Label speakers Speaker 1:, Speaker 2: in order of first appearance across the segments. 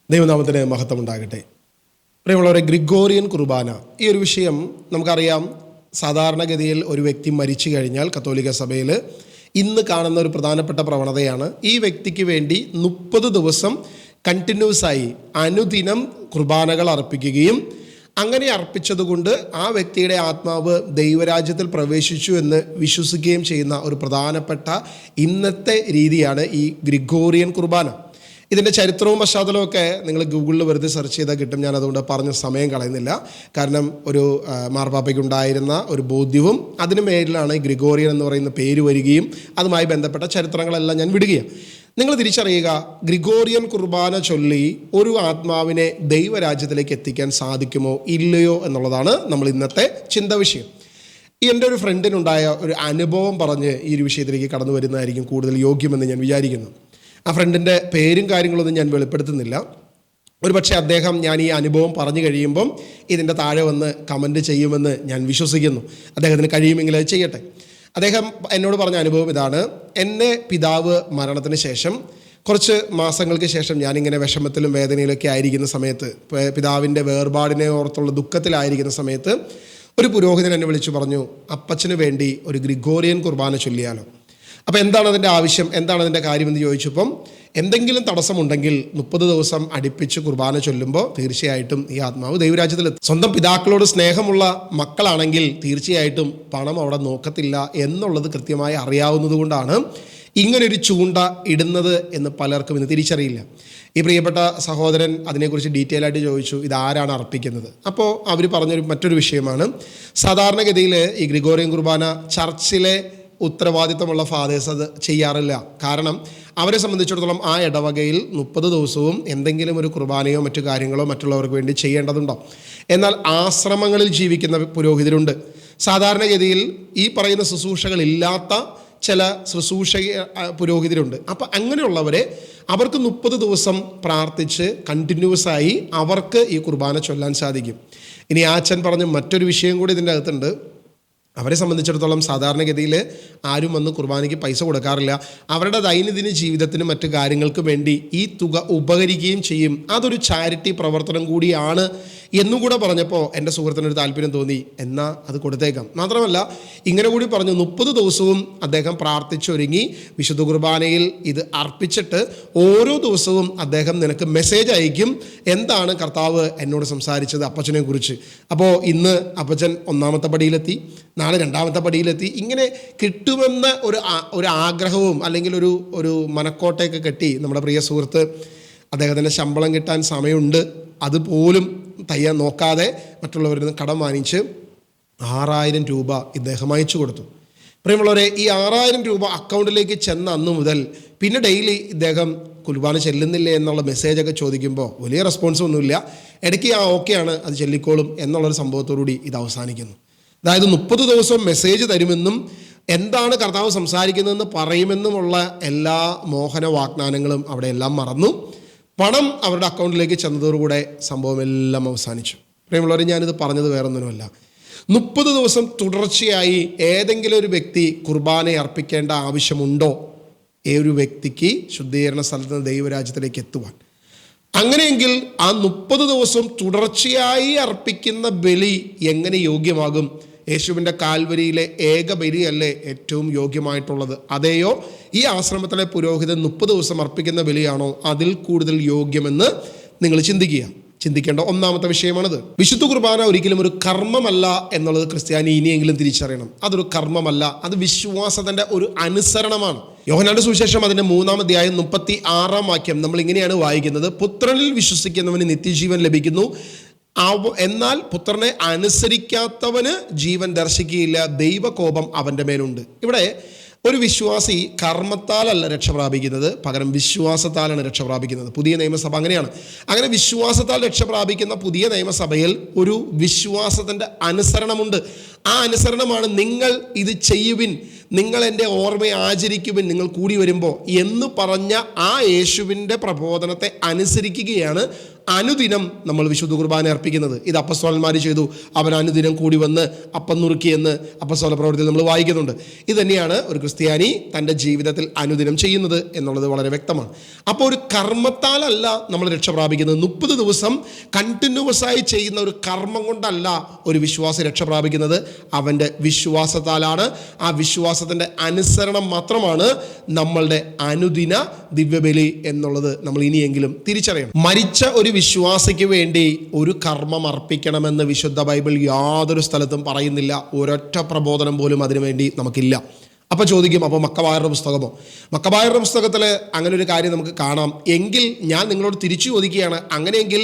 Speaker 1: ദൈവനാമത്തിന് മഹത്വം ഉണ്ടാകട്ടെ. പ്രിയമുള്ളവരെ, ഗ്രിഗോറിയൻ കുർബാന ഈ ഒരു വിഷയം നമുക്കറിയാം. സാധാരണഗതിയിൽ ഒരു വ്യക്തി മരിച്ചു കഴിഞ്ഞാൽ കത്തോലിക്ക സഭയിൽ ഇന്ന് കാണുന്ന ഒരു പ്രധാനപ്പെട്ട പ്രവണതയാണ് ഈ വ്യക്തിക്ക് വേണ്ടി 30 ദിവസം കണ്ടിന്യൂസായി അനുദിനം കുർബാനകൾ അർപ്പിക്കുകയും അങ്ങനെ അർപ്പിച്ചതുകൊണ്ട് ആ വ്യക്തിയുടെ ആത്മാവ് ദൈവരാജ്യത്തിൽ പ്രവേശിച്ചു എന്ന് വിശ്വസിക്കുകയും ചെയ്യുന്ന ഒരു പ്രധാനപ്പെട്ട ഇന്നത്തെ രീതിയാണ് ഈ ഗ്രിഗോറിയൻ കുർബാന. ഇതിൻ്റെ ചരിത്രവും പശ്ചാത്തലവും ഒക്കെ നിങ്ങൾ ഗൂഗിളിൽ വെറുതെ സെർച്ച് ചെയ്താൽ കിട്ടും. ഞാൻ അതുകൊണ്ട് പറഞ്ഞ സമയം കളയുന്നില്ല. കാരണം ഒരു മാർപ്പാപ്പയ്ക്കുണ്ടായിരുന്ന ഒരു ബോധ്യവും അതിന് മേലിലാണ് ഗ്രിഗോറിയൻ എന്ന് പറയുന്ന പേര് വരികയും അതുമായി ബന്ധപ്പെട്ട ചരിത്രങ്ങളെല്ലാം ഞാൻ വിടുകയാണ്. നിങ്ങൾ തിരിച്ചറിയുക, ഗ്രിഗോറിയൻ കുർബാന ചൊല്ലി ഒരു ആത്മാവിനെ ദൈവരാജ്യത്തിലേക്ക് എത്തിക്കാൻ സാധിക്കുമോ ഇല്ലയോ എന്നുള്ളതാണ് നമ്മൾ ഇന്നത്തെ ചിന്ത വിഷയം. എൻ്റെ ഒരു ഫ്രണ്ടിനുണ്ടായ ഒരു അനുഭവം പറഞ്ഞ് ഈ ഒരു വിഷയത്തിലേക്ക് കടന്നു വരുന്നതായിരിക്കും കൂടുതൽ യോഗ്യമെന്ന് ഞാൻ വിചാരിക്കുന്നു. ആ ഫ്രണ്ടിൻ്റെ പേരും കാര്യങ്ങളൊന്നും ഞാൻ വെളിപ്പെടുത്തുന്നില്ല. ഒരു പക്ഷേ അദ്ദേഹം ഞാൻ ഈ അനുഭവം പറഞ്ഞു കഴിയുമ്പം ഇതിൻ്റെ താഴെ വന്ന് കമൻറ്റ് ചെയ്യുമെന്ന് ഞാൻ വിശ്വസിക്കുന്നു. അദ്ദേഹത്തിന് കഴിയുമെങ്കിൽ അത് ചെയ്യട്ടെ. അദ്ദേഹം എന്നോട് പറഞ്ഞ അനുഭവം ഇതാണ്. എന്നെ പിതാവ് മരണത്തിന് ശേഷം കുറച്ച് മാസങ്ങൾക്ക് ശേഷം ഞാനിങ്ങനെ വിഷമത്തിലും വേദനയിലൊക്കെ ആയിരിക്കുന്ന സമയത്ത്, പിതാവിൻ്റെ വേർപാടിനെ ഓർത്തുള്ള ദുഃഖത്തിലായിരിക്കുന്ന സമയത്ത് ഒരു പുരോഹിതൻ എന്നെ വിളിച്ചു പറഞ്ഞു, അപ്പച്ചന് വേണ്ടി ഒരു ഗ്രിഗോറിയൻ കുർബാന ചൊല്ലിയാലോ. അപ്പോൾ എന്താണ് അതിൻ്റെ ആവശ്യം, എന്താണ് അതിൻ്റെ കാര്യമെന്ന് ചോദിച്ചപ്പം, എന്തെങ്കിലും തടസ്സമുണ്ടെങ്കിൽ 30 ദിവസം അടുപ്പിച്ച് കുർബാന ചൊല്ലുമ്പോൾ തീർച്ചയായിട്ടും ഈ ആത്മാവ് ദൈവരാജ്യത്തിലെത്തും. സ്വന്തം പിതാക്കളോട് സ്നേഹമുള്ള മക്കളാണെങ്കിൽ തീർച്ചയായിട്ടും പണം അവിടെ നോക്കത്തില്ല എന്നുള്ളത് കൃത്യമായി അറിയാവുന്നത് കൊണ്ടാണ് ഇങ്ങനൊരു ചൂണ്ട ഇടുന്നത് എന്ന് പലർക്കും ഇന്ന് തിരിച്ചറിയില്ല. ഈ പ്രിയപ്പെട്ട സഹോദരൻ അതിനെക്കുറിച്ച് ഡീറ്റെയിൽ ആയിട്ട് ചോദിച്ചു, ഇതാരാണ് അർപ്പിക്കുന്നത്. അപ്പോൾ അവർ പറഞ്ഞൊരു മറ്റൊരു വിഷയമാണ്, സാധാരണഗതിയിൽ ഈ ഗ്രിഗോറിയൻ കുർബാന ചർച്ചിലെ ഉത്തരവാദിത്തമുള്ള ഫാദേഴ്സ് അത് ചെയ്യാറില്ല. കാരണം അവരെ സംബന്ധിച്ചിടത്തോളം ആ ഇടവകയിൽ 30 ദിവസവും എന്തെങ്കിലും ഒരു കുർബാനയോ മറ്റു കാര്യങ്ങളോ മറ്റുള്ളവർക്ക് വേണ്ടി ചെയ്യേണ്ടതുണ്ടോ. എന്നാൽ ആശ്രമങ്ങളിൽ ജീവിക്കുന്ന പുരോഹിതരുണ്ട്. സാധാരണഗതിയിൽ ഈ പറയുന്ന ശുശ്രൂഷകളില്ലാത്ത ചില ശുശ്രൂഷ പുരോഹിതരുണ്ട്. അപ്പം അങ്ങനെയുള്ളവരെ അവർക്ക് 30 ദിവസം പ്രാർത്ഥിച്ച് കണ്ടിന്യൂസായി അവർക്ക് ഈ കുർബാന ചൊല്ലാൻ സാധിക്കും. ഇനി ആച്ചൻ പറഞ്ഞ മറ്റൊരു വിഷയം കൂടി ഇതിൻ്റെ അകത്തുണ്ട്. അവരെ സംബന്ധിച്ചിടത്തോളം സാധാരണഗതിയിൽ ആരും വന്ന് കുർബാനയ്ക്ക് പൈസ കൊടുക്കാറില്ല. അവരുടെ ദൈനംദിന ജീവിതത്തിനും മറ്റു കാര്യങ്ങൾക്ക് വേണ്ടി ഈ തുക ഉപകരിക്കുകയും ചെയ്യും. അതൊരു ചാരിറ്റി പ്രവർത്തനം കൂടിയാണ് എന്നും കൂടെ പറഞ്ഞപ്പോൾ എൻ്റെ സുഹൃത്തിനൊരു താല്പര്യം തോന്നി, എന്നാൽ അത് കൊടുത്തേക്കാം. മാത്രമല്ല ഇങ്ങനെ കൂടി പറഞ്ഞു, 30 ദിവസവും അദ്ദേഹം പ്രാർത്ഥിച്ചൊരുങ്ങി വിശുദ്ധ കുർബാനയിൽ ഇത് അർപ്പിച്ചിട്ട് ഓരോ ദിവസവും അദ്ദേഹം നിനക്ക് മെസ്സേജ് അയക്കും, എന്താണ് കർത്താവ് എന്നോട് സംസാരിച്ചത് അപ്പച്ചനെ കുറിച്ച്. അപ്പോൾ ഇന്ന് അപ്പച്ചൻ 1ാമത്തെ പടിയിലെത്തി, നാളെ 2ാമത്തെ പടിയിലെത്തി. ഇങ്ങനെ കിട്ടുമെന്ന ഒരു ആഗ്രഹവും അല്ലെങ്കിൽ ഒരു മനക്കോട്ടയൊക്കെ കെട്ടി നമ്മുടെ പ്രിയ സുഹൃത്ത് അദ്ദേഹത്തിൻ്റെ ശമ്പളം കിട്ടാൻ സമയമുണ്ട് അതുപോലും തയ്യാൻ നോക്കാതെ മറ്റുള്ളവരിൽ നിന്ന് കടം വാങ്ങിച്ച് 6000 രൂപ ഇദ്ദേഹം അയച്ചു കൊടുത്തു. പ്രിയമുള്ളവരെ, ഈ 6000 രൂപ അക്കൗണ്ടിലേക്ക് ചെന്ന അന്ന് മുതൽ പിന്നെ ഡെയിലി ഇദ്ദേഹം കുർബാന ചെല്ലുന്നില്ലേ എന്നുള്ള മെസ്സേജൊക്കെ ചോദിക്കുമ്പോൾ വലിയ റെസ്പോൺസൊന്നുമില്ല. ഇടയ്ക്ക് ഓക്കെയാണ്, അത് ചെല്ലിക്കോളും എന്നുള്ളൊരു സംഭവത്തോടുകൂടി ഇത് അവസാനിക്കുന്നു. അതായത് 30 ദിവസം മെസ്സേജ് തരുമെന്നും എന്താണ് കർത്താവ് സംസാരിക്കുന്നതെന്ന് പറയുമെന്നുമുള്ള എല്ലാ മോഹന വാഗ്ദാനങ്ങളും അവിടെ എല്ലാം മറന്നു. പണം അവരുടെ അക്കൗണ്ടിലേക്ക് ചെന്നതോടുകൂടെ സംഭവം എല്ലാം അവസാനിച്ചു. പ്രിയമുള്ളവർ, ഞാനിത് പറഞ്ഞത് വേറൊന്നിനുമല്ല. 30 ദിവസം തുടർച്ചയായി ഏതെങ്കിലും ഒരു വ്യക്തി കുർബാന അർപ്പിക്കേണ്ട ആവശ്യമുണ്ടോ ഒരു വ്യക്തിക്ക് ശുദ്ധീകരണ സ്ഥലത്ത് നിന്ന് ദൈവരാജ്യത്തിലേക്ക് എത്തുവാൻ? അങ്ങനെയെങ്കിൽ ആ 30 ദിവസം തുടർച്ചയായി അർപ്പിക്കുന്ന ബലി എങ്ങനെ യോഗ്യമാകും? യേശുവിൻ്റെ കാൽവരിയിലെ ഏക ബലിയല്ലേ ഏറ്റവും യോഗ്യമായിട്ടുള്ളത്? അതെയോ ഈ ആശ്രമത്തിലെ പുരോഹിതൻ 30 ദിവസം അർപ്പിക്കുന്ന ബലിയാണോ അതിൽ കൂടുതൽ യോഗ്യമെന്ന് നിങ്ങൾ ചിന്തിക്കേണ്ട 1ാമത്തെ വിഷയമാണിത്. വിശുദ്ധ കുർബാന ഒരിക്കലും ഒരു കർമ്മമല്ല എന്നുള്ളത് ക്രിസ്ത്യാനി ഇനിയെങ്കിലും തിരിച്ചറിയണം. അതൊരു കർമ്മമല്ല, അത് വിശ്വാസത്തിൻ്റെ ഒരു അനുസരണമാണ്. യോഹന്നാന്റെ സുവിശേഷം അതിൻ്റെ 3-ാം അധ്യായം 36-ാം വാക്യം നമ്മൾ ഇങ്ങനെയാണ് വായിക്കുന്നത്, പുത്രനിൽ വിശ്വസിക്കുന്നവന് നിത്യജീവൻ ലഭിക്കുന്നു, എന്നാൽ പുത്രനെ അനുസരിക്കാത്തവന് ജീവൻ ദർശിക്കുകയില്ല, ദൈവകോപം അവൻ്റെ മേലുണ്ട്. ഇവിടെ ഒരു വിശ്വാസി കർമ്മത്താലല്ല രക്ഷ പ്രാപിക്കുന്നത്, പകരം വിശ്വാസത്താലാണ് രക്ഷ പ്രാപിക്കുന്നത്. പുതിയ നിയമസഭ അങ്ങനെയാണ്. അങ്ങനെ വിശ്വാസത്താൽ രക്ഷ പ്രാപിക്കുന്ന പുതിയ നിയമസഭയിൽ ഒരു വിശ്വാസത്തിൻ്റെ അനുസരണമുണ്ട്. ആ അനുസരണമാണ് നിങ്ങൾ ഇത് ചെയ്യുവിൻ, നിങ്ങൾ എൻ്റെ ഓർമ്മയെ ആചരിക്കുവിൻ നിങ്ങൾ കൂടി വരുമ്പോൾ എന്ന് പറഞ്ഞ ആ യേശുവിൻ്റെ പ്രബോധനത്തെ അനുസരിക്കുകയാണ് അനുദിനം നമ്മൾ വിശുദ്ധ കുർബാന അർപ്പിക്കുന്നത്. ഇത് അപ്പസ്തോലന്മാർ ചെയ്തു. അവൻ അനുദിനം കൂടി വന്ന് അപ്പം നുറുക്കിയെന്ന് അപ്പസ്തോല പ്രവൃത്തിയിൽ നമ്മൾ വായിക്കുന്നുണ്ട്. ഇത് തന്നെയാണ് ഒരു ക്രിസ്ത്യാനി തൻ്റെ ജീവിതത്തിൽ അനുദിനം ചെയ്യുന്നത് എന്നുള്ളത് വളരെ വ്യക്തമാണ്. അപ്പോൾ ഒരു കർമ്മത്താലല്ല നമ്മൾ രക്ഷ പ്രാപിക്കുന്നത്. 30 ദിവസം കണ്ടിന്യൂസ് ആയി ചെയ്യുന്ന ഒരു കർമ്മം കൊണ്ടല്ല ഒരു വിശ്വാസി രക്ഷ പ്രാപിക്കുന്നത്. അവൻ്റെ വിശ്വാസത്താലാണ്. ആ വിശ്വാസത്തിൻ്റെ അനുസരണം മാത്രമാണ് നമ്മളുടെ അനുദിന ദിവ്യബലി എന്നുള്ളത് നമ്മൾ ഇനിയെങ്കിലും തിരിച്ചറിയണം. മരിച്ച ഒരു വിശ്വാസിക്ക് വേണ്ടി ഒരു കർമ്മം അർപ്പിക്കണമെന്ന് വിശുദ്ധ ബൈബിൾ യാതൊരു സ്ഥലത്തും പറയുന്നില്ല. ഒരൊറ്റ പ്രബോധനം പോലും അതിനുവേണ്ടി നമുക്കില്ല. അപ്പോൾ ചോദിക്കും, അപ്പോൾ മക്കബായരുടെ പുസ്തകമോ? മക്കബായരുടെ പുസ്തകത്തിൽ അങ്ങനെ ഒരു കാര്യം നമുക്ക് കാണാം എങ്കിൽ ഞാൻ നിങ്ങളോട് തിരിച്ചു ചോദിക്കുകയാണ്, അങ്ങനെയെങ്കിൽ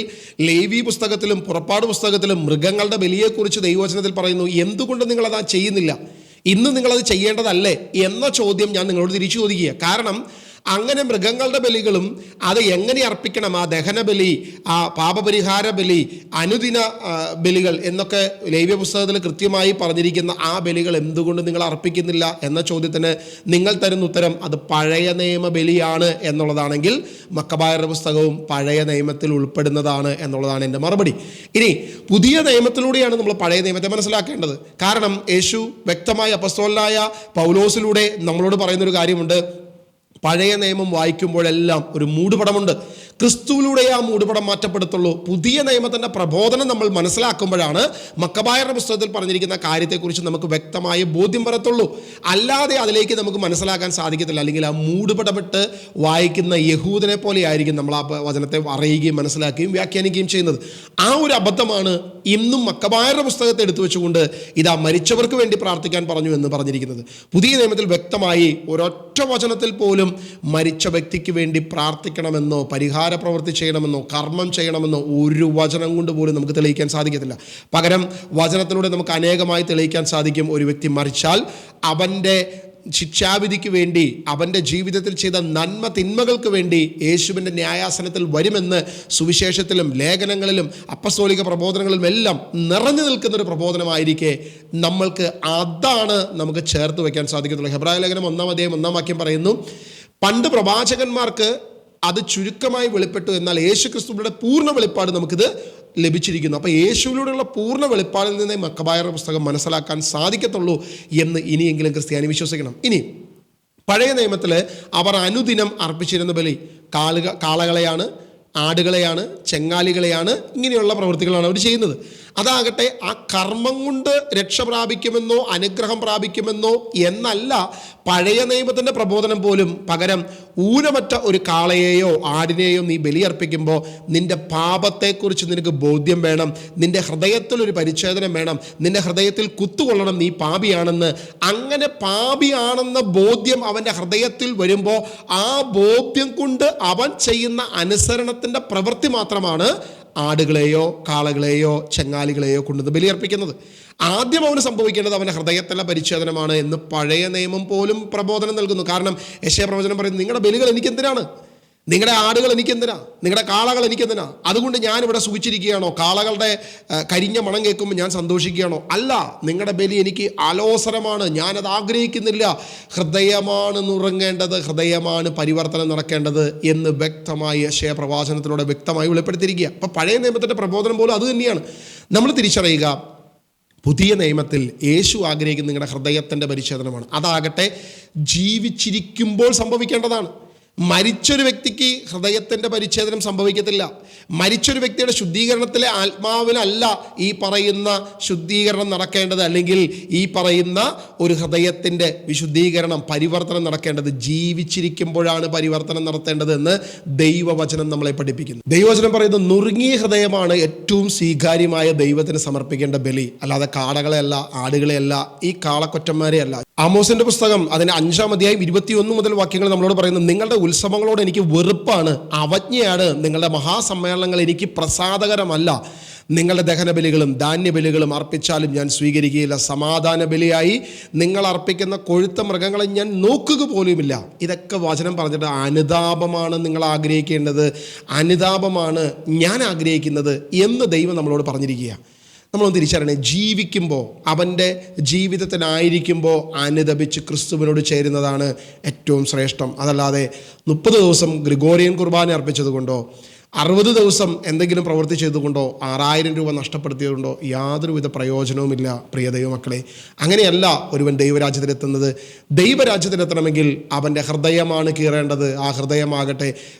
Speaker 1: ലേവി പുസ്തകത്തിലും പുറപ്പാട് പുസ്തകത്തിലും മൃഗങ്ങളുടെ ബലിയെക്കുറിച്ച് ദൈവവചനത്തിൽ പറയുന്നു, എന്തുകൊണ്ട് നിങ്ങളത് ചെയ്യുന്നില്ല? ഇന്ന് നിങ്ങളത് ചെയ്യേണ്ടതല്ലേ എന്ന ചോദ്യം ഞാൻ നിങ്ങളോട് തിരിച്ചു ചോദിക്കുക. കാരണം അങ്ങനെ മൃഗങ്ങളുടെ ബലികളും അത് എങ്ങനെ അർപ്പിക്കണം, ആ ദഹനബലി, ആ പാപപരിഹാര ബലി, അനുദിന ബലികൾ എന്നൊക്കെ ലേവ്യ പുസ്തകത്തിൽ കൃത്യമായി പറഞ്ഞിരിക്കുന്ന ആ ബലികൾ എന്തുകൊണ്ട് നിങ്ങൾ അർപ്പിക്കുന്നില്ല എന്ന ചോദ്യത്തിന് നിങ്ങൾ തരുന്ന ഉത്തരം അത് പഴയ നിയമ ബലിയാണ് എന്നുള്ളതാണെങ്കിൽ മക്കബായരുടെ പുസ്തകവും പഴയ നിയമത്തിൽ ഉൾപ്പെടുന്നതാണ് എന്നുള്ളതാണ് എൻ്റെ മറുപടി. ഇനി പുതിയ നിയമത്തിലൂടെയാണ് നമ്മൾ പഴയ നിയമത്തെ മനസ്സിലാക്കേണ്ടത്. കാരണം യേശു വ്യക്തമായി അപ്പസ്തോലനായ പൗലോസിലൂടെ നമ്മളോട് പറയുന്നൊരു കാര്യമുണ്ട്. പഴയ നിയമം വായിക്കുമ്പോഴെല്ലാം ഒരു മൂടുപടമുണ്ട്. ക്രിസ്തുവിലൂടെ ആ മൂടുപടം മാറ്റപ്പെടുത്തുള്ളൂ. പുതിയ നിയമത്തിൻ്റെ പ്രബോധനം നമ്മൾ മനസ്സിലാക്കുമ്പോഴാണ് മക്കബായരുടെ പുസ്തകത്തിൽ പറഞ്ഞിരിക്കുന്ന കാര്യത്തെക്കുറിച്ച് നമുക്ക് വ്യക്തമായ ബോധ്യം വരത്തുള്ളൂ. അല്ലാതെ അതിലേക്ക് നമുക്ക് മനസ്സിലാക്കാൻ സാധിക്കത്തില്ല. അല്ലെങ്കിൽ ആ മൂടുപടമിട്ട് വായിക്കുന്ന യഹൂദനെ പോലെ ആയിരിക്കും നമ്മൾ ആ വചനത്തെ അറിയുകയും മനസ്സിലാക്കുകയും വ്യാഖ്യാനിക്കുകയും ചെയ്യുന്നത്. ആ ഒരു അബദ്ധമാണ് ഇന്നും മക്കബായരുടെ പുസ്തകത്തെ എടുത്തു വെച്ചുകൊണ്ട് ഇതാ മരിച്ചവർക്ക് വേണ്ടി പ്രാർത്ഥിക്കാൻ പറഞ്ഞു എന്ന് പറഞ്ഞിരിക്കുന്നത്. പുതിയ നിയമത്തിൽ വ്യക്തമായി ഒരൊറ്റ വചനത്തിൽ പോലും മരിച്ച വ്യക്തിക്ക് വേണ്ടി പ്രാർത്ഥിക്കണമെന്നോ പരിഹാര പ്രവൃത്തി ചെയ്യണമെന്നോ കർമ്മം ചെയ്യണമെന്നോ ഒരു വചനം കൊണ്ട് പോലും നമുക്ക് തെളിയിക്കാൻ സാധിക്കത്തില്ല. പകരം വചനത്തിലൂടെ നമുക്ക് അനേകമായി തെളിയിക്കാൻ സാധിക്കും. ഒരു വ്യക്തി മരിച്ചാൽ അവൻ്റെ ശിക്ഷാവിധിക്ക് വേണ്ടി, അവൻ്റെ ജീവിതത്തിൽ ചെയ്ത നന്മ തിന്മകൾക്ക് വേണ്ടി യേശുവിൻ്റെ ന്യായാസനത്തിൽ വരുമെന്ന് സുവിശേഷത്തിലും ലേഖനങ്ങളിലും അപ്പസ്തോലിക പ്രബോധനങ്ങളിലും എല്ലാം നിറഞ്ഞു നിൽക്കുന്നൊരു പ്രബോധനമായിരിക്കെ നമ്മൾക്ക് അതാണ് നമുക്ക് ചേർത്ത് വയ്ക്കാൻ സാധിക്കത്തുള്ളൂ. ഹെബ്രായ ലേഖനം 1-ാം അധ്യായം 1-ാം വാക്യം പറയുന്നു, പണ്ട് പ്രവാചകന്മാർക്ക് അത് ചുരുക്കമായി വെളിപ്പെട്ടു, എന്നാൽ യേശു ക്രിസ്തുവിന്റെ പൂർണ്ണ വെളിപ്പാട് നമുക്കിത് ലഭിച്ചിരിക്കുന്നു. അപ്പോൾ യേശുവിലൂടെയുള്ള പൂർണ്ണ വെളിപ്പാടിൽ നിന്നേ മക്കബായരുടെ പുസ്തകം മനസ്സിലാക്കാൻ സാധിക്കത്തുള്ളൂ എന്ന് ഇനിയെങ്കിലും ക്രിസ്ത്യാനി വിശ്വസിക്കണം. ഇനി പഴയ നിയമത്തിൽ അവർ അനുദിനം അർപ്പിച്ചിരുന്ന ബലി കാളകളെയാണ്, ആടുകളെയാണ്, ചെങ്ങാലികളെയാണ്, ഇങ്ങനെയുള്ള പ്രവൃത്തികളാണ് അവർ ചെയ്യുന്നത്. അതാകട്ടെ ആ കർമ്മം കൊണ്ട് രക്ഷ പ്രാപിക്കുമെന്നോ അനുഗ്രഹം പ്രാപിക്കുമെന്നോ എന്നല്ല പഴയ നിയമത്തിൻ്റെ പ്രബോധനം പോലും. പകരം ഊനമറ്റ ഒരു കാളയെയോ ആടിനെയോ നീ ബലിയർപ്പിക്കുമ്പോൾ നിന്റെ പാപത്തെക്കുറിച്ച് നിനക്ക് ബോധ്യം വേണം, നിന്റെ ഹൃദയത്തിൽ ഒരു പരിച്ഛേദനം വേണം, നിന്റെ ഹൃദയത്തിൽ കുത്തുകൊള്ളണം നീ പാപിയാണെന്ന്. അങ്ങനെ പാപിയാണെന്ന ബോധ്യം അവൻ്റെ ഹൃദയത്തിൽ വരുമ്പോൾ ആ ബോധ്യം കൊണ്ട് അവൻ ചെയ്യുന്ന അനുസരണത്തിൻ്റെ പ്രവൃത്തി മാത്രമാണ് ആടുകളെയോ കാളകളെയോ ചെങ്ങാലികളെയോ കൊണ്ടുവന്ന് ബലിയർപ്പിക്കുന്നത്. ആദ്യം അവന് സംഭവിക്കേണ്ടത് അവൻ്റെ ഹൃദയത്തിലെ പരിച്ഛേദനമാണ് എന്ന് പഴയ നിയമം പോലും പ്രബോധനം നൽകുന്നു. കാരണം യെശയ്യാ പ്രവചനം പറയുന്നു, നിങ്ങളുടെ ബലികൾ എനിക്കെന്തിനാണ്, നിങ്ങളുടെ ആടുകൾ എനിക്കെന്തിനാ, നിങ്ങളുടെ കാളകൾ എനിക്കെന്തിനാ, അതുകൊണ്ട് ഞാനിവിടെ സുഖിച്ചിരിക്കുകയാണോ, കാളകളുടെ കരിഞ്ഞ മണം കേൾക്കുമ്പോൾ ഞാൻ സന്തോഷിക്കുകയാണോ? അല്ല, നിങ്ങളുടെ ബലി എനിക്ക് അലോസരമാണ്, ഞാനത് ആഗ്രഹിക്കുന്നില്ല. ഹൃദയമാണ് നുറങ്ങേണ്ടത്, ഹൃദയമാണ് പരിവർത്തനം നടക്കേണ്ടത് എന്ന് വ്യക്തമായി യെശയ്യാ പ്രവാചനത്തിലൂടെ വ്യക്തമായി വെളിപ്പെടുത്തിയിരിക്കുക. അപ്പം പഴയ നിയമത്തിൻ്റെ പ്രബോധനം പോലും അത് തന്നെയാണ്. നമ്മൾ തിരിച്ചറിയുക, പുതിയ നിയമത്തിൽ യേശു ആഗ്രഹിക്കുന്ന നിങ്ങളുടെ ഹൃദയത്തിൻ്റെ പരിച്ഛേദനമാണ്. അതാകട്ടെ ജീവിച്ചിരിക്കുമ്പോൾ സംഭവിക്കേണ്ടതാണ്. മരിച്ചൊരു വ്യക്തിക്ക് ഹൃദയത്തിൻ്റെ പരിച്ഛേദനം സംഭവിക്കത്തില്ല. മരിച്ചൊരു വ്യക്തിയുടെ ശുദ്ധീകരണത്തിലെ ആത്മാവിനല്ല ഈ പറയുന്ന ശുദ്ധീകരണം നടക്കേണ്ടത്, അല്ലെങ്കിൽ ഈ പറയുന്ന ഒരു ഹൃദയത്തിൻ്റെ വിശുദ്ധീകരണം പരിവർത്തനം നടക്കേണ്ടത് ജീവിച്ചിരിക്കുമ്പോഴാണ് പരിവർത്തനം നടത്തേണ്ടത് എന്ന് ദൈവവചനം നമ്മളെ പഠിപ്പിക്കുന്നു. ദൈവവചനം പറയുന്നത് നുറുങ്ങിയ ഹൃദയമാണ് ഏറ്റവും സ്വീകാര്യമായ ദൈവത്തിന് സമർപ്പിക്കേണ്ട ബലി, അല്ലാതെ കാളകളെയല്ല, ആടുകളെയല്ല, ഈ കാളക്കൊറ്റന്മാരെയല്ല. ആമോസിന്റെ പുസ്തകം അതിന് 5-ാം അധ്യായം 21 മുതൽ വാക്യങ്ങൾ നമ്മളോട് പറയുന്നു, നിങ്ങളുടെ ഉത്സവങ്ങളോട് എനിക്ക് വെറുപ്പാണ്, അവജ്ഞയാണ്, നിങ്ങളുടെ മഹാസമ്മേളനങ്ങൾ എനിക്ക് പ്രസാദകരമല്ല. നിങ്ങളുടെ ദഹനബലികളും ധാന്യബലികളും അർപ്പിച്ചാലും ഞാൻ സ്വീകരിക്കുകയില്ല. സമാധാന ബലിയായി നിങ്ങൾ അർപ്പിക്കുന്ന കൊഴുത്ത മൃഗങ്ങളെ ഞാൻ നോക്കുക പോലുമില്ല. ഇതൊക്കെ വചനം പറഞ്ഞിട്ട് അനുതാപമാണ് നിങ്ങൾ ആഗ്രഹിക്കേണ്ടത്, അനുതാപമാണ് ഞാൻ ആഗ്രഹിക്കുന്നത് എന്ന് ദൈവം നമ്മളോട് പറഞ്ഞിരിക്കുക. നമ്മളൊന്ന് തിരിച്ചറിയണേ, ജീവിക്കുമ്പോൾ അവൻ്റെ ജീവിതത്തിനായിരിക്കുമ്പോൾ അനുദപിച്ച് ക്രിസ്തുവിനോട് ചേരുന്നതാണ് ഏറ്റവും ശ്രേഷ്ഠം. അതല്ലാതെ 30 ദിവസം ഗ്രിഗോറിയൻ കുർബാന അർപ്പിച്ചതുകൊണ്ടോ 60 ദിവസം എന്തെങ്കിലും പ്രവൃത്തി ചെയ്തുകൊണ്ടോ 6000 രൂപ നഷ്ടപ്പെടുത്തിയതുകൊണ്ടോ യാതൊരുവിധ പ്രയോജനവുമില്ല പ്രിയ ദൈവമക്കളെ. അങ്ങനെയല്ല ഒരുവൻ ദൈവരാജ്യത്തിലെത്തുന്നത്. ദൈവരാജ്യത്തിലെത്തണമെങ്കിൽ അവൻ്റെ ഹൃദയമാണ് കീറേണ്ടത്. ആ ഹൃദയമാകട്ടെ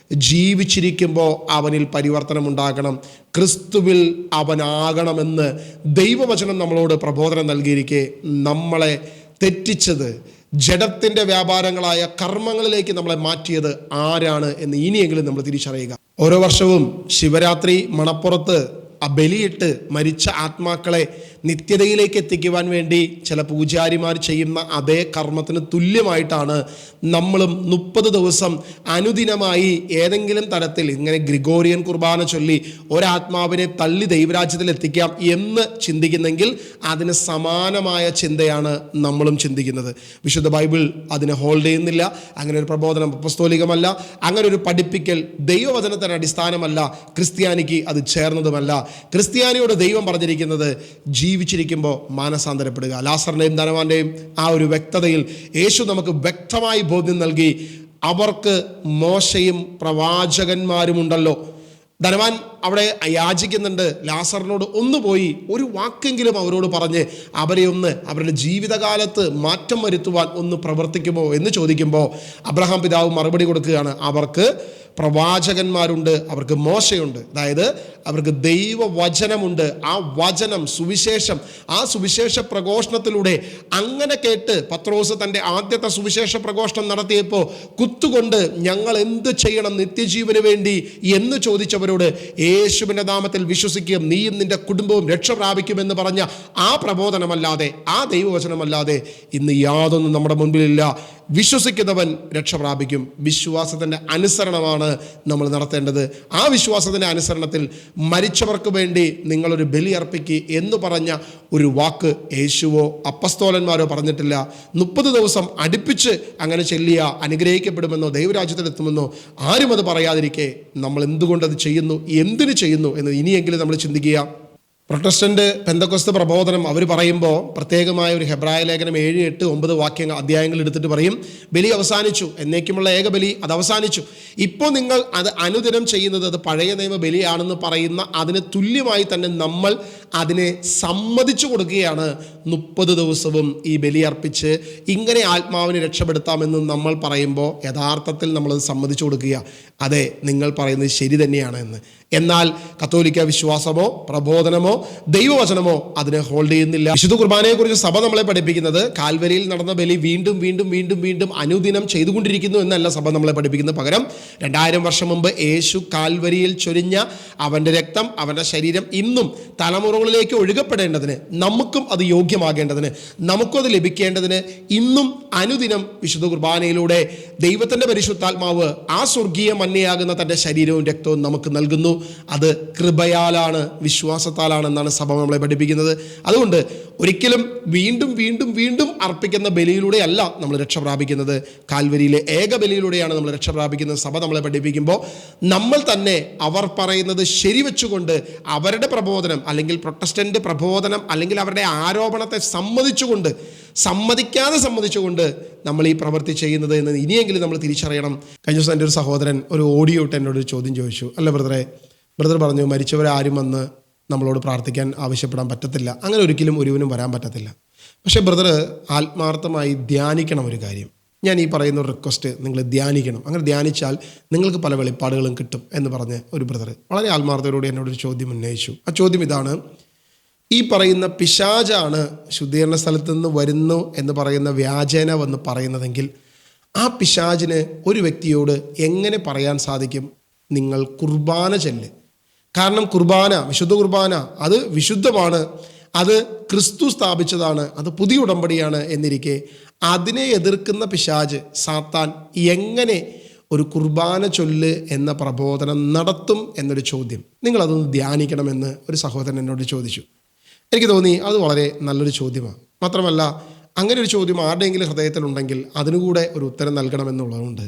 Speaker 1: ജീവിച്ചിരിക്കുമ്പോൾ അവനിൽ പരിവർത്തനം ഉണ്ടാകണം, ക്രിസ്തുവിൽ അവനാകണമെന്ന് ദൈവവചനം നമ്മളോട് പ്രബോധനം നൽകിയിരിക്കെ നമ്മളെ തെറ്റിച്ചത്, ജഡത്തിൻ്റെ വ്യാപാരങ്ങളായ കർമ്മങ്ങളിലേക്ക് നമ്മളെ മാറ്റിയത് ആരാണ് എന്ന് ഇനിയെങ്കിലും നമ്മൾ തിരിച്ചറിയുക. ഓരോ വർഷവും ശിവരാത്രി മണപ്പുറത്ത് ആ ബലിയിട്ട് മരിച്ച ആത്മാക്കളെ നിത്യതയിലേക്ക് എത്തിക്കുവാൻ വേണ്ടി ചില പൂജാരിമാർ ചെയ്യുന്ന അതേ കർമ്മത്തിന് തുല്യമായിട്ടാണ് നമ്മളും 30 ദിവസം അനുദിനമായി ഏതെങ്കിലും തരത്തിൽ ഇങ്ങനെ ഗ്രിഗോറിയൻ കുർബാന ചൊല്ലി ഒരാത്മാവിനെ തള്ളി ദൈവരാജ്യത്തിൽ എത്തിക്കാം എന്ന് ചിന്തിക്കുന്നെങ്കിൽ അതിന് സമാനമായ ചിന്തയാണ് നമ്മളും ചിന്തിക്കുന്നത്. വിശുദ്ധ ബൈബിൾ അതിനെ ഹോൾഡ് ചെയ്യുന്നില്ല. അങ്ങനെ ഒരു പ്രബോധനം അപ്പസ്തോലികമല്ല. അങ്ങനെ ഒരു പഠിപ്പിക്കൽ ദൈവവചനത്തിന് അടിസ്ഥാനമല്ല. ക്രിസ്ത്യാനിക്ക് അത് ചേർന്നതുമല്ല. ക്രിസ്ത്യാനിയോട് ദൈവം പറഞ്ഞിരിക്കുന്നത് ജീവിച്ചിരിക്കുമ്പോൾ മാനസാന്തരപ്പെടുക. ലാസറിൻ്റെയും ധനവാന്റെയും ആ ഒരു വ്യക്തതയിൽ യേശു നമുക്ക് വ്യക്തമായി ബോധ്യം നൽകി. അവർക്ക് മോശയും പ്രവാചകന്മാരും ഉണ്ടല്ലോ. ധനവാൻ അവിടെ യാചിക്കുന്നുണ്ട്, ലാസറിനോട് ഒന്ന് പോയി ഒരു വാക്കെങ്കിലും അവരോട് പറഞ്ഞ് അവരുടെ ജീവിതകാലത്ത് മാറ്റം വരുത്തുവാൻ ഒന്ന് പ്രവർത്തിക്കുമോ എന്ന് ചോദിക്കുമ്പോൾ അബ്രഹാം പിതാവ് മറുപടി കൊടുക്കുകയാണ്, അവർക്ക് പ്രവാചകന്മാരുണ്ട്, അവർക്ക് മോശയുണ്ട്. അതായത് അവർക്ക് ദൈവവചനമുണ്ട്. ആ വചനം, സുവിശേഷം, ആ സുവിശേഷ പ്രഘോഷണത്തിലൂടെ അങ്ങനെ കേട്ട് പത്രോസ് തൻ്റെ ആദ്യത്തെ സുവിശേഷ പ്രഘോഷണം നടത്തിയപ്പോൾ കുത്തുകൊണ്ട് ഞങ്ങൾ എന്ത് ചെയ്യണം നിത്യജീവന് വേണ്ടി എന്ന് ചോദിച്ചവരോട് യേശുവിൻ്റെ നാമത്തിൽ വിശ്വസിക്കുകയും നീയും നിന്റെ കുടുംബവും രക്ഷ പ്രാപിക്കുമെന്ന് പറഞ്ഞ ആ പ്രബോധനമല്ലാതെ, ആ ദൈവവചനമല്ലാതെ ഇന്ന് യാതൊന്നും നമ്മുടെ മുൻപിലില്ല. വിശ്വസിക്കുന്നവൻ രക്ഷ പ്രാപിക്കും. വിശ്വാസത്തിൻ്റെ അനുസരണമാണ് നമ്മൾ നടത്തേണ്ടത്. ആ വിശ്വാസത്തിൻ്റെ അനുസരണത്തിൽ മരിച്ചവർക്ക് വേണ്ടി നിങ്ങളൊരു ബലി അർപ്പിക്കുക എന്ന് പറഞ്ഞ ഒരു വാക്ക് യേശുവോ അപ്പസ്തോലന്മാരോ പറഞ്ഞിട്ടില്ല. 30 ദിവസം അടുപ്പിച്ച് അങ്ങനെ ചൊല്ലിയ അനുഗ്രഹിക്കപ്പെടുമെന്നോ ദൈവരാജ്യത്തിലെത്തുമെന്നോ ആരും അത് പറയാതിരിക്കെ നമ്മൾ എന്തുകൊണ്ടത് ചെയ്യുന്നു, എന്തിനു ചെയ്യുന്നു എന്ന് ഇനിയെങ്കിലും നമ്മൾ ചിന്തിക്കുക. പ്രൊട്ടസ്റ്റന്റ് പെന്തക്കോസ്ത് പ്രബോധനം അവർ പറയുമ്പോൾ പ്രത്യേകമായ ഒരു ഹെബ്രായ ലേഖനം 7, 8, 9 അധ്യായങ്ങൾ എടുത്തിട്ട് പറയും, ബലി അവസാനിച്ചു, എന്നേക്കുമുള്ള ഏക ബലി അത് അവസാനിച്ചു. ഇപ്പോൾ നിങ്ങൾ അത് അനുദിനം ചെയ്യുന്നത് അത് പഴയ നിയമ ബലിയാണെന്ന് പറയുന്ന അതിന് തുല്യമായി തന്നെ നമ്മൾ അതിനെ സമ്മതിച്ചു കൊടുക്കുകയാണ്. 30 ദിവസവും ഈ ബലി അർപ്പിച്ച് ഇങ്ങനെ ആത്മാവിനെ രക്ഷപ്പെടുത്താമെന്ന് നമ്മൾ പറയുമ്പോൾ യഥാർത്ഥത്തിൽ നമ്മളത് സമ്മതിച്ചു കൊടുക്കുക, അതെ നിങ്ങൾ പറയുന്നത് ശരി തന്നെയാണ് എന്ന്. എന്നാൽ കത്തോലിക്ക വിശ്വാസമോ പ്രബോധനമോ ദൈവവചനമോ അതിനെ ഹോൾഡ് ചെയ്യുന്നില്ല. വിശുദ്ധ കുർബാനയെക്കുറിച്ച് സഭ നമ്മളെ പഠിപ്പിക്കുന്നത് കാൽവരിയിൽ നടന്ന ബലി വീണ്ടും വീണ്ടും വീണ്ടും വീണ്ടും അനുദിനം ചെയ്തുകൊണ്ടിരിക്കുന്നു എന്നല്ല സഭ നമ്മളെ പഠിപ്പിക്കുന്നത്. പകരം 2000 വർഷം മുമ്പ് യേശു കാൽവരിയിൽ ചൊരിഞ്ഞ അവൻ്റെ രക്തം, അവൻ്റെ ശരീരം ഇന്നും തലമുറകളിലേക്ക് ഒഴുകപ്പെടേണ്ടതിന്, നമുക്കും അത് യോഗ്യമാകേണ്ടതിന്, നമുക്കും അത് ലഭിക്കേണ്ടതിന് ഇന്നും അനുദിനം വിശുദ്ധ കുർബാനയിലൂടെ ദൈവത്തിൻ്റെ പരിശുദ്ധാത്മാവ് ആ സ്വർഗീയ മന്യയാകുന്ന തൻ്റെ ശരീരവും രക്തവും നമുക്ക് നൽകുന്നു. അത് കൃപയാലാണ്, വിശ്വാസത്താലാണെന്നാണ് സഭ നമ്മളെ പഠിപ്പിക്കുന്നത്. അതുകൊണ്ട് ഒരിക്കലും വീണ്ടും വീണ്ടും വീണ്ടും അർപ്പിക്കുന്ന ബലിയിലൂടെയല്ല നമ്മൾ രക്ഷ പ്രാപിക്കുന്നത്. കാൽവരിയിലെ ഏക ബലിയിലൂടെയാണ് നമ്മൾ രക്ഷ പ്രാപിക്കുന്നത്. സഭ നമ്മളെ പഠിപ്പിക്കുമ്പോൾ നമ്മൾ തന്നെ അവർ പറയുന്നത് ശരിവെച്ചുകൊണ്ട് അവരുടെ പ്രബോധനം അല്ലെങ്കിൽ പ്രൊട്ടസ്റ്റന്റ് പ്രബോധനം അല്ലെങ്കിൽ അവരുടെ ആരോപണത്തെ സമ്മതിച്ചുകൊണ്ട് നമ്മൾ ഈ പ്രവൃത്തി ചെയ്യുന്നത് എന്ന് ഇനിയെങ്കിലും നമ്മൾ തിരിച്ചറിയണം. കഴിഞ്ഞ ദിവസം എൻ്റെ ഒരു സഹോദരൻ ഒരു ഓഡിയോ ഇട്ട് എന്നോട് ഒരു ചോദ്യം ചോദിച്ചു. അല്ല ബ്രദർ പറഞ്ഞു, മരിച്ചവരാരും വന്ന് നമ്മളോട് പ്രാർത്ഥിക്കാൻ ആവശ്യപ്പെടാൻ പറ്റത്തില്ല, അങ്ങനെ ഒരിക്കലും ഒരുവനും വരാൻ പറ്റത്തില്ല. പക്ഷേ ബ്രദർ ആത്മാർത്ഥമായി ധ്യാനിക്കണം ഒരു കാര്യം. ഞാൻ ഈ പറയുന്ന ഒരു റിക്വസ്റ്റ് നിങ്ങൾ ധ്യാനിക്കണം. അങ്ങനെ ധ്യാനിച്ചാൽ നിങ്ങൾക്ക് പല വെളിപ്പാടുകളും കിട്ടും എന്ന് പറഞ്ഞ് ഒരു ബ്രദർ വളരെ ആത്മാർത്ഥതയോടെ എന്നോടൊരു ചോദ്യം ഉന്നയിച്ചു. ആ ചോദ്യം ഇതാണ്: ഈ പറയുന്ന പിശാചാണ് ശുദ്ധീകരണ സ്ഥലത്ത് നിന്ന് വരുന്നു എന്ന് പറയുന്ന വ്യാജേന വന്ന് പറയുന്നതെങ്കിൽ ആ പിശാചിന് ഒരു വ്യക്തിയോട് എങ്ങനെ പറയാൻ സാധിക്കും, നിങ്ങൾ കുർബാന ചെല്ല്? കാരണം കുർബാന, വിശുദ്ധ കുർബാന, അത് വിശുദ്ധമാണ്, അത് ക്രിസ്തു സ്ഥാപിച്ചതാണ്, അത് പുതിയ ഉടമ്പടിയാണ് എന്നിരിക്കെ അതിനെ എതിർക്കുന്ന പിശാച് സാത്താൻ എങ്ങനെ ഒരു കുർബാന ചൊല്ല് എന്ന പ്രബോധനം നടത്തും എന്നൊരു ചോദ്യം നിങ്ങളതൊന്ന് ധ്യാനിക്കണമെന്ന് ഒരു സഹോദരൻ എന്നോട് ചോദിച്ചു. എനിക്ക് തോന്നി അത് വളരെ നല്ലൊരു ചോദ്യമാണ്. മാത്രമല്ല അങ്ങനെ ഒരു ചോദ്യം ആരുടെയെങ്കിലും ഹൃദയത്തിലുണ്ടെങ്കിൽ അതിനുകൂടെ ഒരു ഉത്തരം നൽകണമെന്നുള്ളതുകൊണ്ട്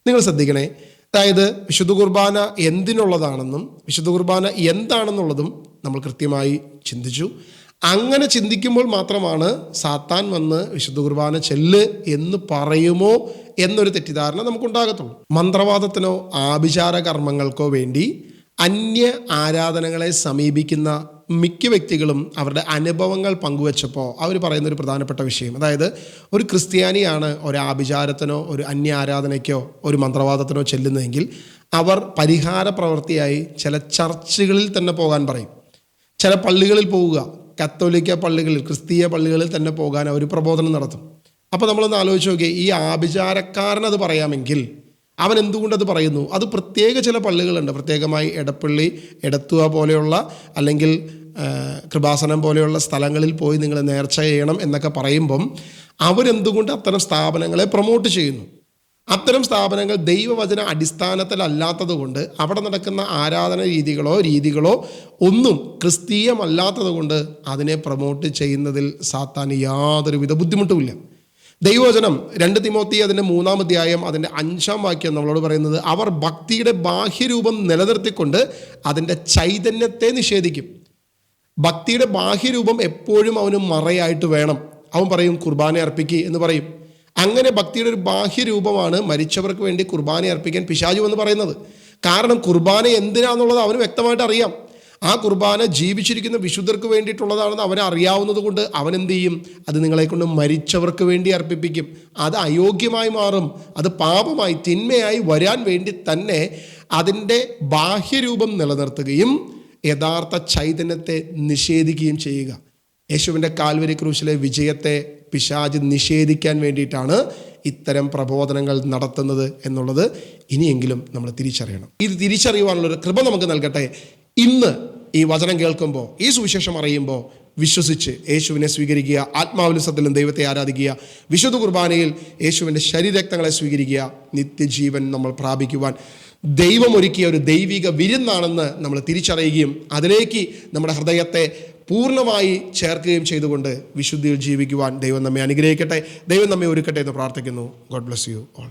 Speaker 1: നിങ്ങൾ ശ്രദ്ധിക്കണേ. അതായത് വിശുദ്ധ കുർബാന എന്തിനുള്ളതാണെന്നും വിശുദ്ധ കുർബാന എന്താണെന്നുള്ളതും നമ്മൾ കൃത്യമായി ചിന്തിച്ചു. അങ്ങനെ ചിന്തിക്കുമ്പോൾ മാത്രമാണ് സാത്താൻ വന്ന് വിശുദ്ധ കുർബാന ചെല്ല് എന്ന് പറയുമോ എന്നൊരു തെറ്റിദ്ധാരണ നമുക്കുണ്ടാകത്തുള്ളൂ. മന്ത്രവാദത്തിനോ ആഭിചാര കർമ്മങ്ങൾക്കോ വേണ്ടി അന്യ ആരാധനകളെ സമീപിക്കുന്ന മിക്ക വ്യക്തികളും അവരുടെ അനുഭവങ്ങൾ പങ്കുവച്ചപ്പോൾ അവർ പറയുന്നൊരു പ്രധാനപ്പെട്ട വിഷയം, അതായത് ഒരു ക്രിസ്ത്യാനിയാണ് ഒരു ആഭിചാരത്തിനോ ഒരു അന്യ ആരാധനയ്ക്കോ ഒരു മന്ത്രവാദത്തിനോ ചെല്ലുന്നതെങ്കിൽ അവർ പരിഹാര പ്രവൃത്തിയായി ചില ചർച്ചുകളിൽ തന്നെ പോകാൻ പറയും, ചില പള്ളികളിൽ പോവുക, കത്തോലിക്ക പള്ളികളിൽ, ക്രിസ്തീയ പള്ളികളിൽ തന്നെ പോകാൻ അവർ പ്രബോധനം നടത്തും. അപ്പോൾ നമ്മളൊന്ന് ആലോചിച്ച് നോക്കിയേ, ഈ ആഭിചാരക്കാരനത് പറയാമെങ്കിൽ അവൻ എന്തുകൊണ്ടത് പറയുന്നു? അത് പ്രത്യേക ചില പള്ളികളുണ്ട്, പ്രത്യേകമായി എടപ്പള്ളി, എടത്തുവ പോലെയുള്ള അല്ലെങ്കിൽ കൃപാസനം പോലെയുള്ള സ്ഥലങ്ങളിൽ പോയി നിങ്ങൾ നേർച്ച ചെയ്യണം എന്നൊക്കെ പറയുമ്പം അവരെന്തുകൊണ്ട് അത്തരം സ്ഥാപനങ്ങളെ പ്രൊമോട്ട് ചെയ്യുന്നു? അത്തരം സ്ഥാപനങ്ങൾ ദൈവവചന അടിസ്ഥാനത്തിലല്ലാത്തത് കൊണ്ട് അവിടെ നടക്കുന്ന ആരാധന രീതികളോ ഒന്നും ക്രിസ്തീയമല്ലാത്തത് കൊണ്ട് അതിനെ പ്രൊമോട്ട് ചെയ്യുന്നതിൽ സാത്താന് യാതൊരുവിധ ബുദ്ധിമുട്ടുമില്ല. ദൈവവചനം 2 തിമോത്തി അതിൻ്റെ 3-ാം അധ്യായം അതിൻ്റെ 5-ാം വാക്യം നമ്മളോട് പറയുന്നത്, അവർ ഭക്തിയുടെ ബാഹ്യരൂപം നിലനിർത്തിക്കൊണ്ട് അതിൻ്റെ ചൈതന്യത്തെ നിഷേധിക്കും. ഭക്തിയുടെ ബാഹ്യരൂപം എപ്പോഴും അവന് മറയായിട്ട് വേണം. അവൻ പറയും കുർബാന അർപ്പിക്കുക എന്ന് പറയും. അങ്ങനെ ഭക്തിയുടെ ഒരു ബാഹ്യരൂപമാണ് മരിച്ചവർക്ക് വേണ്ടി കുർബാന അർപ്പിക്കാൻ പിശാചു എന്ന് പറയുന്നത്. കാരണം കുർബാന എന്തിനാന്നുള്ളത് അവന് വ്യക്തമായിട്ട് അറിയാം. ആ കുർബാന ജീവിച്ചിരിക്കുന്ന വിശുദ്ധർക്ക് വേണ്ടിയിട്ടുള്ളതാണെന്ന് അവനെ അറിയാവുന്നത് കൊണ്ട് അവൻ എന്ത് ചെയ്യും? അത് നിങ്ങളെ കൊണ്ട് മരിച്ചവർക്ക് വേണ്ടി അർപ്പിപ്പിക്കും. അത് അയോഗ്യമായി മാറും, അത് പാപമായി തിന്മയായി വരാൻ വേണ്ടി തന്നെ അതിൻ്റെ ബാഹ്യരൂപം നിലനിർത്തുകയും യഥാർത്ഥ ചൈതന്യത്തെ നിഷേധിക്കുകയും ചെയ്യുക. യേശുവിൻ്റെ കാൽവരി ക്രൂശിലെ വിജയത്തെ പിശാച് നിഷേധിക്കാൻ വേണ്ടിയിട്ടാണ് ഇത്തരം പ്രബോധനങ്ങൾ നടത്തുന്നത് എന്നുള്ളത് ഇനിയെങ്കിലും നമ്മൾ തിരിച്ചറിയണം. ഇത് തിരിച്ചറിയുവാനുള്ളൊരു കൃപ നമുക്ക് നൽകട്ടെ. ഇന്ന് ഈ വചനം കേൾക്കുമ്പോൾ, ഈ സുവിശേഷം അറിയുമ്പോൾ വിശ്വസിച്ച് യേശുവിനെ സ്വീകരിക്കുക, ആത്മാവിലും സത്യത്തിലും ദൈവത്തെ ആരാധിക്കുക, വിശുദ്ധ കുർബാനയിൽ യേശുവിൻ്റെ ശരീരരക്തങ്ങളെ സ്വീകരിക്കുക. നിത്യജീവൻ നമ്മൾ പ്രാപിക്കുവാൻ ദൈവം ഒരുക്കിയ ഒരു ദൈവിക വിരുന്നാണെന്ന് നമ്മൾ തിരിച്ചറിയുകയും അതിലേക്ക് നമ്മുടെ ഹൃദയത്തെ പൂർണ്ണമായി ചേർക്കുകയും ചെയ്തുകൊണ്ട് വിശുദ്ധിയിൽ ജീവിക്കുവാൻ ദൈവം നമ്മെ അനുഗ്രഹിക്കട്ടെ, ദൈവം നമ്മെ ഒരുക്കട്ടെ എന്ന് പ്രാർത്ഥിക്കുന്നു. God bless you all.